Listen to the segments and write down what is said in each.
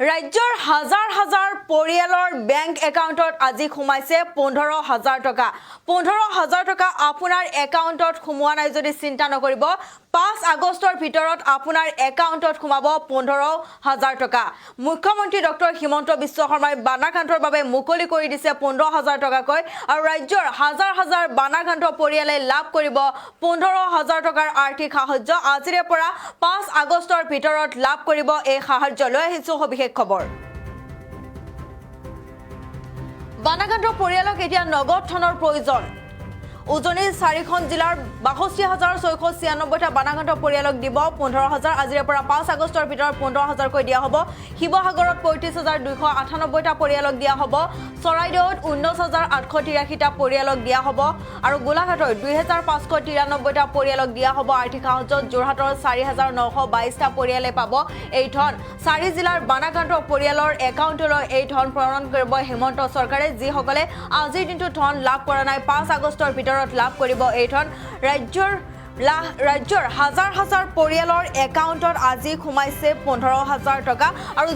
ৰাজ্যৰ হাজাৰ হাজাৰ পৰিয়ালৰ বেংক একাউণ্টত আজি সোমাইছে 15,000 টকা 15,000 টকা আপোনাৰ একাউণ্টত সোমোৱা নাই যদি চিন্তা নকৰিব 5 আগষ্টৰ ভিতৰত আপোনাৰ একাউণ্টত সোমাব 15,000 টকা মুখ্যমন্ত্ৰী ডক্টৰ হিমন্ত বিশ্ব শৰ্মাই বানাকান্তৰ বাবে মুকলি কৰি দিছে 15,000 টকাকৈ আৰু ৰাজ্যৰ হাজাৰ হাজাৰ বানাকান্ত পৰিয়ালে লাভ কৰিব 15,000 টকাৰ আৰ্থিক সাহায্য আজিৰে পৰা 5 আগষ্টৰ ভিতৰত লাভ কৰিব এই সাহায্য লৈ আহিছো বিশেষ খবৰ বানাকান্ত পৰিয়ালক এতিয়া নগদ ধনৰ প্ৰয়োজন উজনি 4খন জিলাৰ 62,696টা বানাকান্ত পৰিয়ালক দিব 15,000 আজিৰে পৰা 5 আগষ্টৰ ভিতৰত 15,000 কৈ দিয়া হ'ব শিৱসাগৰত 35,298টা পৰিয়ালক দিয়া হ'ব চৰাইদেউত 19,883টা পৰিয়ালক দিয়া হ'ব আৰু গোলাঘাটৰ 2,593টা পৰিয়ালক দিয়া হ'ব আৰ্থিক সাহায্য যোৰহাটৰ 4,922টা পৰিয়ালে পাব এই ধন 4 জিলাৰ বানাকান্ত পৰিয়ালৰ একাউণ্টলৈ এই ধন প্ৰেৰণ কৰিব হিমন্ত চৰকাৰে যিসকলে আজিৰ দিনটো ধন লাভ কৰা নাই 5 আগষ্টৰ ভিতৰত লাভ কৰিব এই ধন ৰাজ্যৰ হাজাৰ হাজাৰ পৰিয়ালৰ একাউণ্টত আজি সোমাইছে 15,000 টকা আৰু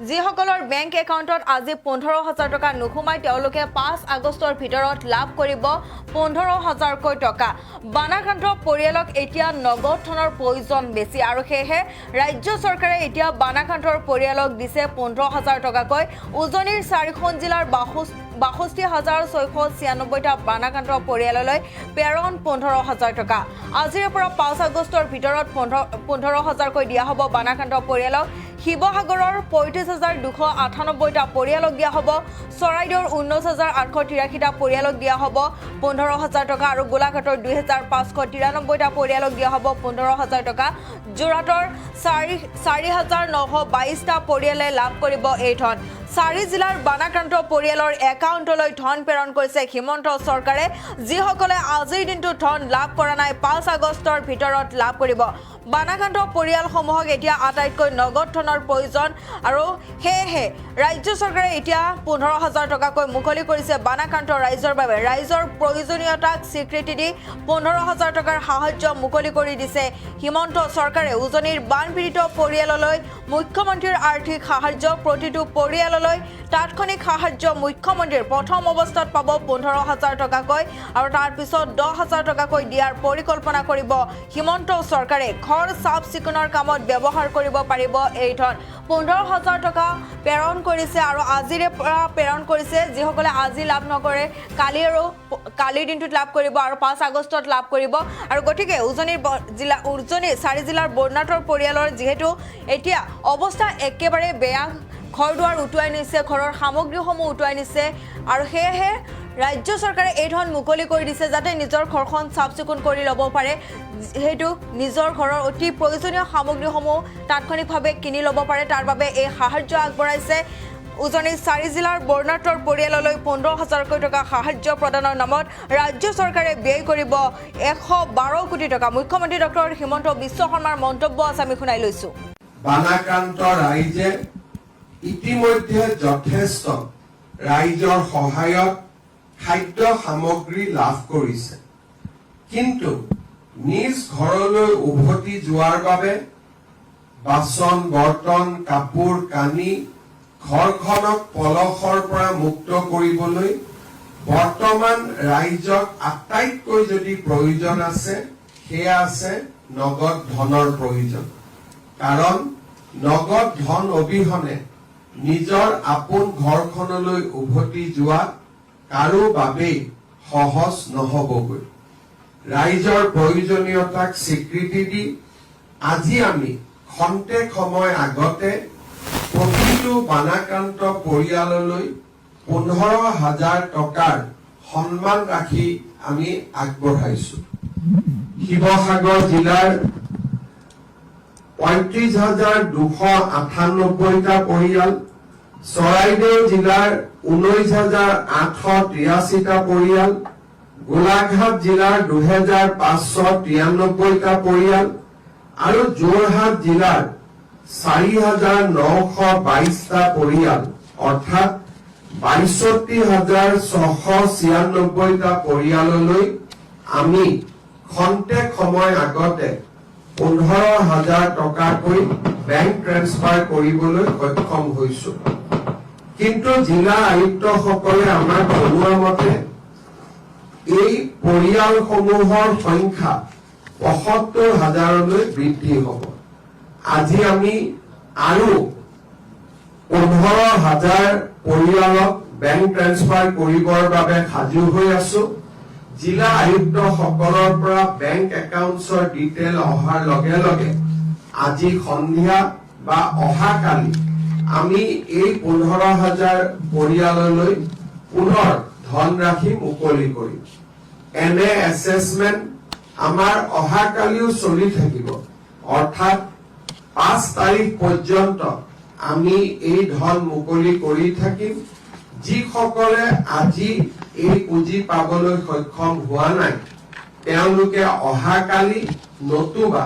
যিসকলৰ বেংক একাউণ্টত আজি 15,000 টকা নোসোমাই তেওঁলোকে 5 আগষ্টৰ ভিতৰত লাভ কৰিব 15,000 কৈ টকা বানাকান্ত পৰিয়ালক এতিয়া নগদ ধনৰ প্ৰয়োজন বেছি আৰু সেয়েহে ৰাজ্য চৰকাৰে এতিয়া বানাকান্তৰ পৰিয়ালক দিছে 15,000 টকাকৈ উজনিৰ 4খন জিলাৰ 62,696টা বানাকান্ত পৰিয়াললৈ প্ৰেৰণ 15,000 টকা আজিৰে পৰা 5 আগষ্টৰ ভিতৰত 15,000 কৈ দিয়া হ'ব বানাকান্ত পৰিয়ালক শিৱসাগৰৰ 35,298টা পৰিয়ালক দিয়া হ'ব চৰাইদেউৰ 19,883টা পৰিয়ালক দিয়া হ'ব 15,000 টকা আৰু গোলাঘাটৰ 2,593টা পৰিয়ালক দিয়া হ'ব 15,000 টকা যোৰহাটৰ 4,922টা পৰিয়ালে লাভ কৰিব এই ধন 4 জিলাৰ বানাকান্ত পৰিয়ালৰ একাউণ্টলৈ ধন প্ৰেৰণ কৰিছে হিমন্ত চৰকাৰে যিসকলে আজিৰ দিনটো ধন লাভ কৰা নাই 5 আগষ্টৰ ভিতৰত লাভ কৰিব বানাকান্ত পৰিয়ালসমূহক এতিয়া আটাইতকৈ নগদ ধনৰ প্ৰয়োজন আৰু সেয়েহে ৰাজ্য চৰকাৰে এতিয়া 15,000 টকাকৈ মুকলি কৰিছে বানাকান্ত ৰাইজৰ বাবে ৰাইজৰ প্ৰয়োজনীয়তাক স্বীকৃতি দি 15,000 টকাৰ সাহায্য মুকলি কৰি দিছে হিমন্ত চৰকাৰে উজনিৰ বানপীড়িত পৰিয়াললৈ মুখ্যমন্ত্ৰীৰ আৰ্থিক সাহায্য প্ৰতিটো পৰিয়াললৈ তাৎক্ষণিক সাহায্য মুখ্যমন্ত্ৰীৰ প্ৰথম অৱস্থাত পাব 15,000 টকাকৈ আৰু তাৰ পিছত 10,000 টকাকৈ দিয়াৰ পৰিকল্পনা কৰিব হিমন্ত চৰকাৰে ঘৰ সাফ চিকুণৰ কামত ব্যৱহাৰ কৰিব পাৰিব এই ধন 15,000 টকা প্ৰেৰণ কৰিছে আৰু আজিৰে পৰা প্ৰেৰণ কৰিছে যিসকলে আজি লাভ নকৰে কালিৰ দিনটোত লাভ কৰিব আৰু 5 আগষ্টত লাভ কৰিব আৰু গতিকে উজনি 4 জিলাৰ বৰ্ণাটৰ পৰিয়ালৰ যিহেতু এতিয়া অৱস্থা একেবাৰে বেয়া ঘৰ দুৱাৰ উটুৱাই নিছে ঘৰৰ সামগ্ৰীসমূহ উটুৱাই নিছে আৰু সেয়েহে ৰাজ্য চৰকাৰে এই ধন মুকলি কৰি দিছে যাতে নিজৰ ঘৰখন সাফ চিকুণ কৰি ল'ব পাৰে যেহেতু নিজৰ ঘৰৰ অতি প্ৰয়োজনীয় সামগ্ৰীসমূহ তাৎক্ষণিকভাৱে কিনি ল'ব পাৰে তাৰ বাবে এই সাহায্য আগবঢ়াইছে উজনি 4 জিলাৰ বৰ্ণাটৰ পৰিয়াললৈ 15,000 টকা সাহায্য প্ৰদানৰ নামত ৰাজ্য চৰকাৰে ব্যয় কৰিব 112 কোটি টকা মুখ্যমন্ত্ৰী ডক্টৰ হিমন্ত বিশ্ব শৰ্মাৰ মন্তব্য আছে আমি শুনাই লৈছো বানাকান্ত ৰাইজে ইতিমধ্যে যথেষ্ট ৰাইজৰ সহায়ত খাদ্য সামগ্ৰী লাভ কৰিছে কিন্তু নিজ ঘৰলৈ উভতি যোৱাৰ বাবে বাচন বৰ্তন কাপোৰ কানি ঘৰখনক পলসৰ পৰা মুক্ত কৰিবলৈ বৰ্তমান ৰাইজক আটাইতকৈ যদি প্ৰয়োজন আছে সেয়া আছে নগদ ধনৰ প্ৰয়োজন কাৰণ নগদ ধন অবিহনে নিজৰ আপোন ঘৰখনলৈ উভতি যোৱা কাৰো বাবে সহজ নহবগৈ ৰাইজৰ প্ৰয়োজনীয়তাক স্বীকৃতি দি আজি আমি খন্তেক সময় আগতে প্ৰতিটো বানাকান্ত পৰিয়াললৈ 15,000 টকাৰ সন্মান ৰাখি আমি আগবঢ়াইছো শিৱসাগৰ জিলাৰ 35,298টা পৰিয়াল চৰাইদেউ জিলাৰ 19,883টা পৰিয়াল গোলাঘাট জিলাৰ 2,593টা পৰিয়াল আৰু যোৰহাট জিলাৰ 4,922টা পৰিয়াল অৰ্থাৎ 62,696টা পৰিয়াললৈ আমি খন্তেক সময় আগতে 15,000 টকাকৈ বেংক ট্ৰেন্সফাৰ কৰিবলৈ সক্ষম হৈছো। কিন্তু জিলা আয়ুক্তসকলে আমাক জনোৱা মতে এই পৰিয়ালসমূহৰ সংখ্যা ৭৫,০০০লৈ বৃদ্ধি হ'ব। আজি আমি আৰু ১৫,০০০ পৰিয়ালক বেংক ট্ৰেন্সফাৰ কৰিবৰ বাবে সাজু হৈ আছো। জিলা আয়ুক্তসকলৰ পৰা বেংক একাউণ্টছৰ ডিটেইল অহাৰ লগে লগে আজি সন্ধিয়া বা অহাকালি আমি এই ১৫,০০০ পৰিয়াললৈ পুনৰ ধনৰাশি মুকলি কৰিম। এনে এছেছমেণ্ট আমাৰ অহাকালিও চলি থাকিব, অৰ্থাৎ ৫ তাৰিখ পৰ্যন্ত আমি এই ধন মুকলি কৰি থাকিম। যিসকলে আজি এই পুঁজি পাবলৈ সক্ষম হোৱা নাই তেওঁলোকে অহাকালি নতুবা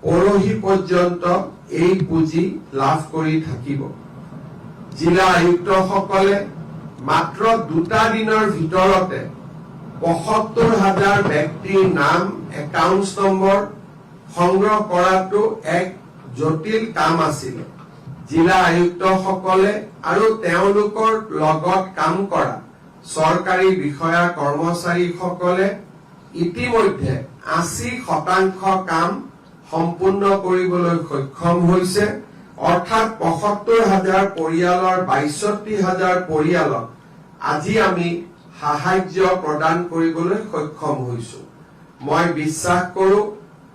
পৰহি পৰ্যন্ত এই পুঁজি লাভ কৰি থাকিব। জিলা আয়ুক্তসকলে মাত্ৰ ২টা দিনৰ ভিতৰতে ৭৫,০০০ ব্যক্তিৰ নাম, একাউণ্ট নম্বৰ সংগ্ৰহ কৰাটো এক জটিল কাম আছিল। জিলা আয়ুক্তসকলে আৰু তেওঁলোকৰ লগত কাম কৰা চৰকাৰী বিষয়া কৰ্মচাৰীসকলে ইতিমধ্যে ৮০% কাম সম্পূৰ্ণ কৰিবলৈ সক্ষম হৈছে, অৰ্থাৎ ৭৫,০০০ পৰিয়ালৰ ৬২,০০০ পৰিয়ালক আজি আমি সাহায্য প্ৰদান কৰিবলৈ সক্ষম হৈছো। মই বিশ্বাস কৰো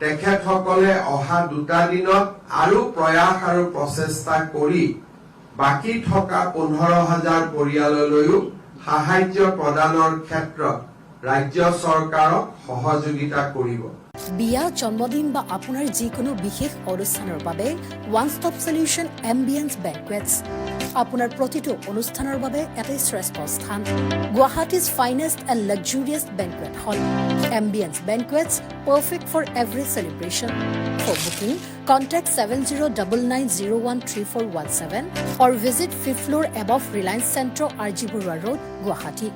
তেখেতসকলে অহা ২টা দিনত আৰু প্ৰয়াস আৰু প্ৰচেষ্টা কৰি বাকী থকা ১৫,০০০ পৰিয়াললৈও সাহায্য প্ৰদানৰ ক্ষেত্ৰত ৰাজ্য চৰকাৰক সহযোগিতা কৰিব। বিয়া, জন্মদিন বা আপোনাৰ যিকোনো বিশেষ অনুষ্ঠানৰ বাবে one stop solution ambience banquets. আপোনাৰ প্ৰতিটো অনুষ্ঠানৰ বাবে এটাই শ্ৰেষ্ঠ স্থান, Guwahati's finest and luxurious banquet hall. Ambience banquets, perfect for every celebration. For booking, contact 7099013417 or visit 5th floor above Reliance Centro, RG Burwa Road, Guwahati.